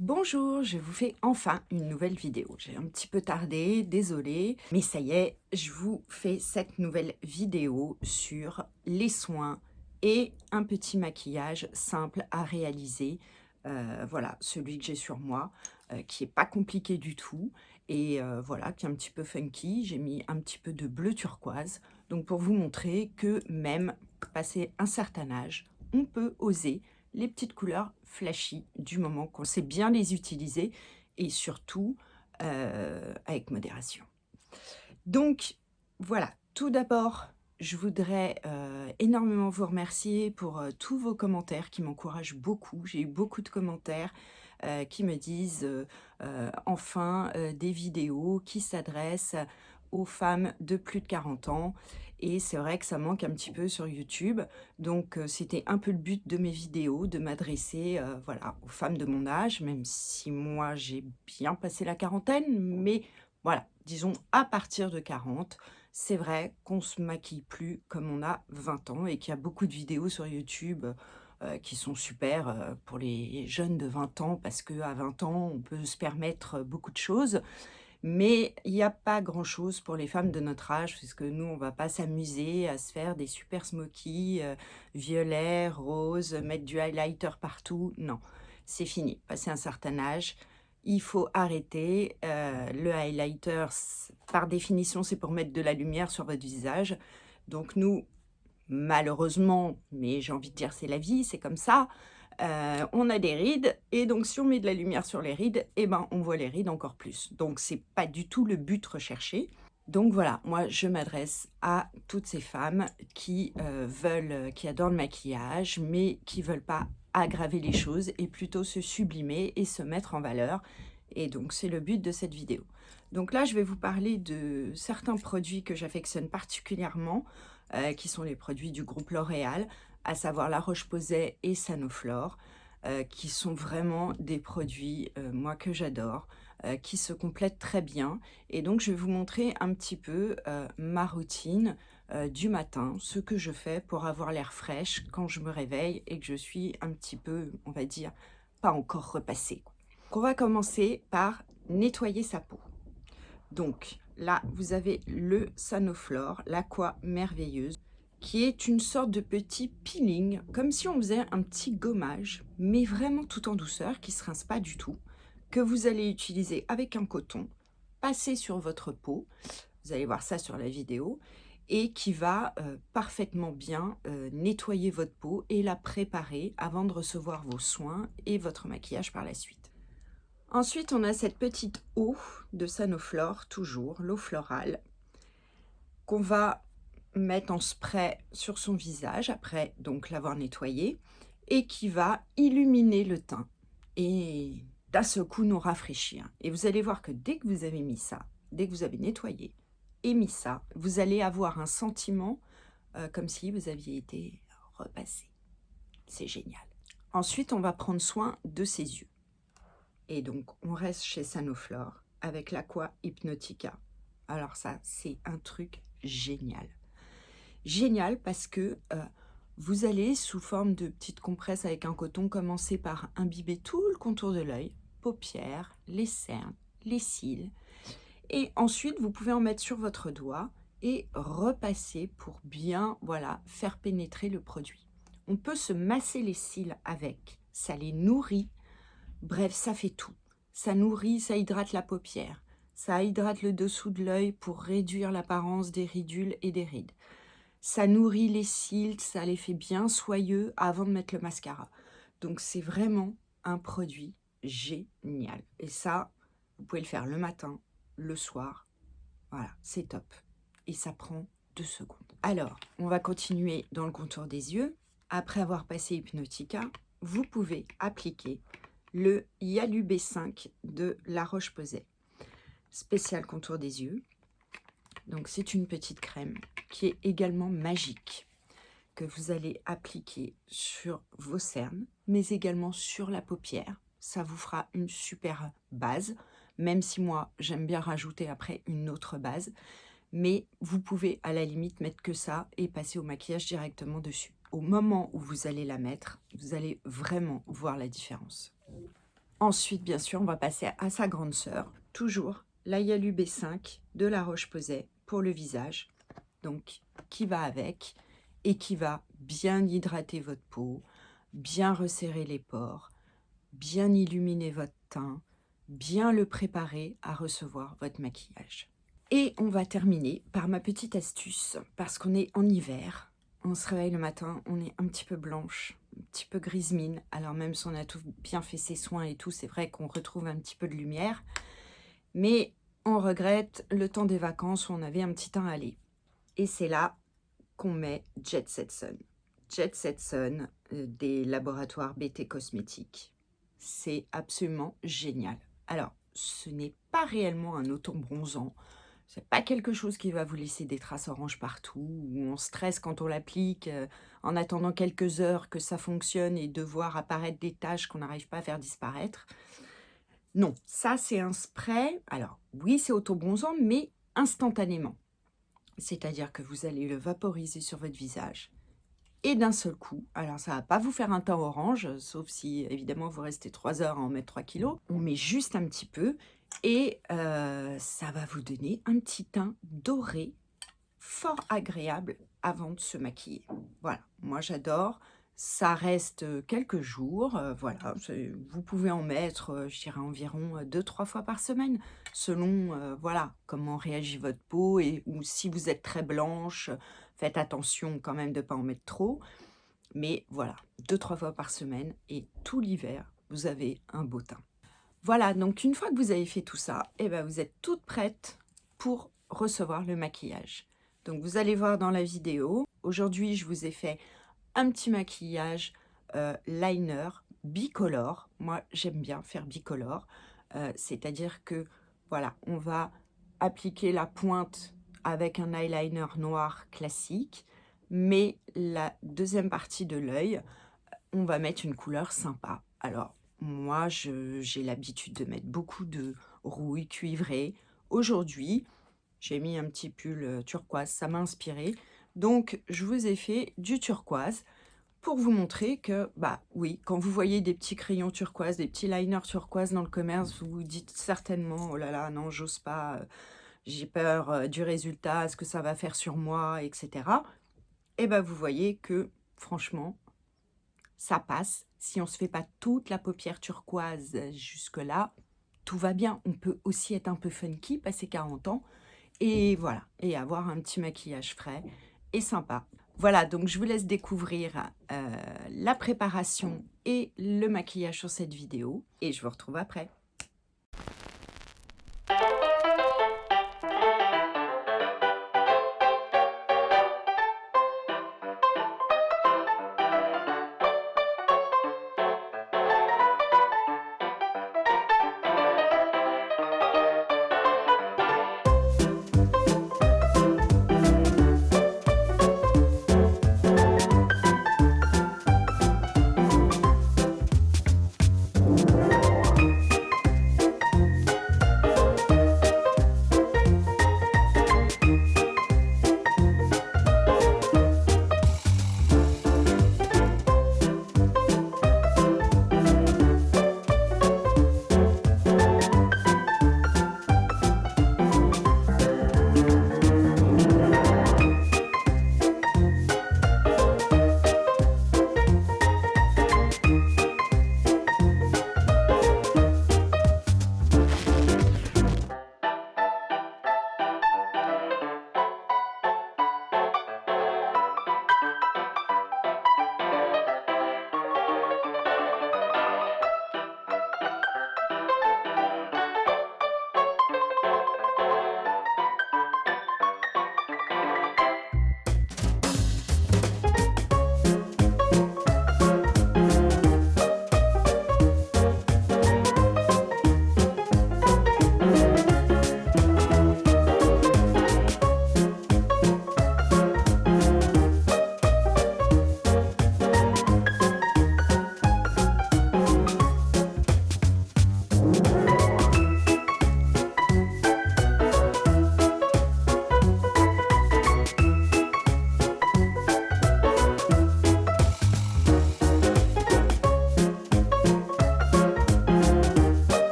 Bonjour, je vous fais enfin une nouvelle vidéo. J'ai un petit peu tardé, désolée, mais ça y est, je vous fais cette nouvelle vidéo sur les soins et un petit maquillage simple à réaliser. Voilà, celui que j'ai sur moi, qui est pas compliqué du tout et voilà, qui est un petit peu funky. J'ai mis un petit peu de bleu turquoise, donc pour vous montrer que même passé un certain âge, on peut oser les petites couleurs flashy du moment qu'on sait bien les utiliser et surtout, avec modération. Donc voilà, tout d'abord, je voudrais, énormément vous remercier pour, tous vos commentaires qui m'encouragent beaucoup. J'ai eu beaucoup de commentaires, qui me disent, «Enfin, des vidéos qui s'adressent aux femmes de plus de 40 ans» et c'est vrai que ça manque un petit peu sur YouTube. Donc c'était un peu le but de mes vidéos, de m'adresser, voilà, aux femmes de mon âge, même si moi j'ai bien passé la quarantaine, mais voilà, disons à partir de 40, c'est vrai qu'on se maquille plus comme on a 20 ans et qu'il y a beaucoup de vidéos sur YouTube, qui sont super, pour les jeunes de 20 ans parce qu'à 20 ans, on peut se permettre, beaucoup de choses. Mais il y a pas grand-chose pour les femmes de notre âge, puisque nous, on va pas s'amuser à se faire des super smokies, violets, roses, mettre du highlighter partout. Non, c'est fini. Passé un certain âge, il faut arrêter. Le highlighter, par définition, c'est pour mettre de la lumière sur votre visage. Donc nous, malheureusement, mais j'ai envie de dire c'est la vie, c'est comme ça, on a des rides et donc si on met de la lumière sur les rides et ben, on voit les rides encore plus. Donc c'est pas du tout le but recherché. Donc voilà, moi je m'adresse à toutes ces femmes qui, qui adorent le maquillage, mais qui veulent pas aggraver les choses et plutôt se sublimer et se mettre en valeur et donc c'est le but de cette vidéo. Donc là, je vais vous parler de certains produits que j'affectionne particulièrement, qui sont les produits du groupe L'Oréal, à savoir La Roche-Posay et Sanoflore, qui sont vraiment des produits, moi que j'adore, qui se complètent très bien et donc je vais vous montrer un petit peu, ma routine, du matin, ce que je fais pour avoir l'air fraîche quand je me réveille et que je suis un petit peu, on va dire, pas encore repassée, quoi. On va commencer par nettoyer sa peau. Donc là, vous avez le Sanoflore, l'Aqua Merveilleuse, qui est une sorte de petit peeling, comme si on faisait un petit gommage, mais vraiment tout en douceur, qui ne se rince pas du tout, que vous allez utiliser avec un coton, passer sur votre peau, vous allez voir ça sur la vidéo, et qui va parfaitement bien nettoyer votre peau et la préparer avant de recevoir vos soins et votre maquillage par la suite. Ensuite, on a cette petite eau de Sanoflore, toujours, l'eau florale, qu'on va mettre en spray sur son visage, après donc l'avoir nettoyé, et qui va illuminer le teint et d'un seul coup nous rafraîchir. Et vous allez voir que dès que vous avez mis ça, dès que vous avez nettoyé et mis ça, vous allez avoir un sentiment comme si vous aviez été repassé. C'est génial. Ensuite, on va prendre soin de ses yeux. Et donc, on reste chez Sanoflore avec l'Aqua Hypnotica. Alors ça, c'est un truc génial. Génial parce que vous allez, sous forme de petites compresses avec un coton, commencer par imbiber tout le contour de l'œil, paupières, les cernes, les cils. Et ensuite, vous pouvez en mettre sur votre doigt et repasser pour bien, voilà, faire pénétrer le produit. On peut se masser les cils avec, ça les nourrit. Bref, ça fait tout. Ça nourrit, ça hydrate la paupière. Ça hydrate le dessous de l'œil pour réduire l'apparence des ridules et des rides. Ça nourrit les cils, ça les fait bien soyeux avant de mettre le mascara. Donc c'est vraiment un produit génial. Et ça, vous pouvez le faire le matin, le soir. Voilà, c'est top. Et ça prend 2 secondes. Alors, on va continuer dans le contour des yeux. Après avoir passé Hypnotica, vous pouvez appliquer le Yalu B5 de La Roche-Posay. Spécial contour des yeux. Donc c'est une petite crème qui est également magique, que vous allez appliquer sur vos cernes, mais également sur la paupière. Ça vous fera une super base, même si moi j'aime bien rajouter après une autre base. Mais vous pouvez à la limite mettre que ça et passer au maquillage directement dessus. Au moment où vous allez la mettre, vous allez vraiment voir la différence. Ensuite, bien sûr, on va passer à sa grande sœur, toujours la Yalu B5 de La Roche-Posay pour le visage, donc qui va avec et qui va bien hydrater votre peau, bien resserrer les pores, bien illuminer votre teint, bien le préparer à recevoir votre maquillage. Et on va terminer par ma petite astuce, parce qu'on est en hiver, on se réveille le matin, on est un petit peu blanche, un petit peu grise mine, alors même si on a tout bien fait ses soins et tout, c'est vrai qu'on retrouve un petit peu de lumière, mais on regrette le temps des vacances où on avait un petit teint allé. Et c'est là qu'on met Jet Set Sun. Jet Set Sun des laboratoires BT Cosmétiques. C'est absolument génial. Alors, ce n'est pas réellement un auto-bronzant. C'est pas quelque chose qui va vous laisser des traces oranges partout, où on stresse quand on l'applique, en attendant quelques heures que ça fonctionne et de voir apparaître des taches qu'on n'arrive pas à faire disparaître. Non, ça c'est un spray. Alors, oui, c'est auto-bronzant, mais instantanément. C'est-à-dire que vous allez le vaporiser sur votre visage. Et d'un seul coup, alors ça va pas vous faire un teint orange, sauf si évidemment vous restez 3 heures à en mettre 3 kilos. On met juste un petit peu et ça va vous donner un petit teint doré, fort agréable avant de se maquiller. Voilà, moi j'adore. Ça reste quelques jours, voilà, vous pouvez en mettre, je dirais environ 2-3 fois par semaine, selon voilà, comment réagit votre peau ou si vous êtes très blanche, faites attention quand même de ne pas en mettre trop. Mais voilà, 2-3 fois par semaine et tout l'hiver, vous avez un beau teint. Voilà, donc une fois que vous avez fait tout ça, eh ben, vous êtes toute prête pour recevoir le maquillage. Donc vous allez voir dans la vidéo, aujourd'hui je vous ai fait un petit maquillage liner bicolore. Moi j'aime bien faire bicolore, c'est-à-dire que voilà, on va appliquer la pointe avec un eyeliner noir classique, mais la deuxième partie de l'œil, on va mettre une couleur sympa. Alors moi j'ai l'habitude de mettre beaucoup de rouille cuivrée. Aujourd'hui j'ai mis un petit pull turquoise, ça m'a inspiré. Donc, je vous ai fait du turquoise pour vous montrer que, bah oui, quand vous voyez des petits crayons turquoise, des petits liners turquoise dans le commerce, vous vous dites certainement, oh là là, non, j'ose pas, j'ai peur du résultat, ce que ça va faire sur moi, etc. Et ben, vous voyez que, franchement, ça passe. Si on ne se fait pas toute la paupière turquoise jusque-là, tout va bien. On peut aussi être un peu funky, passer 40 ans, et voilà, et avoir un petit maquillage frais et sympa. Voilà, donc je vous laisse découvrir la préparation et le maquillage sur cette vidéo, et je vous retrouve après.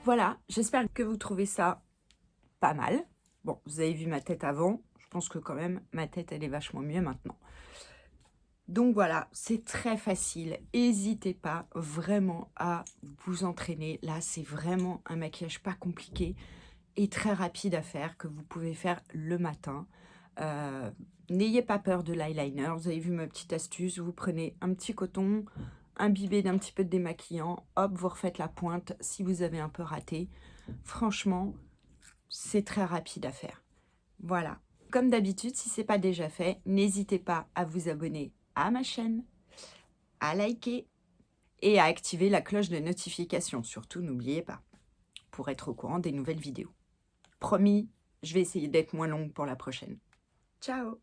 voilà, j'espère que vous trouvez ça pas mal. Bon, vous avez vu ma tête avant, je pense que quand même ma tête elle est vachement mieux maintenant. Donc voilà, c'est très facile. N'hésitez pas vraiment à vous entraîner. Là, c'est vraiment un maquillage pas compliqué et très rapide à faire que vous pouvez faire le matin. Euh, N'ayez pas peur de l'eyeliner. Vous avez vu ma petite astuce. Vous prenez un petit coton, imbibé d'un petit peu de démaquillant. Hop, vous refaites la pointe si vous avez un peu raté. Franchement, c'est très rapide à faire. Voilà. Comme d'habitude, si ce n'est pas déjà fait, n'hésitez pas à vous abonner à ma chaîne, à liker et à activer la cloche de notification. Surtout, n'oubliez pas, pour être au courant des nouvelles vidéos. Promis, je vais essayer d'être moins longue pour la prochaine. Ciao!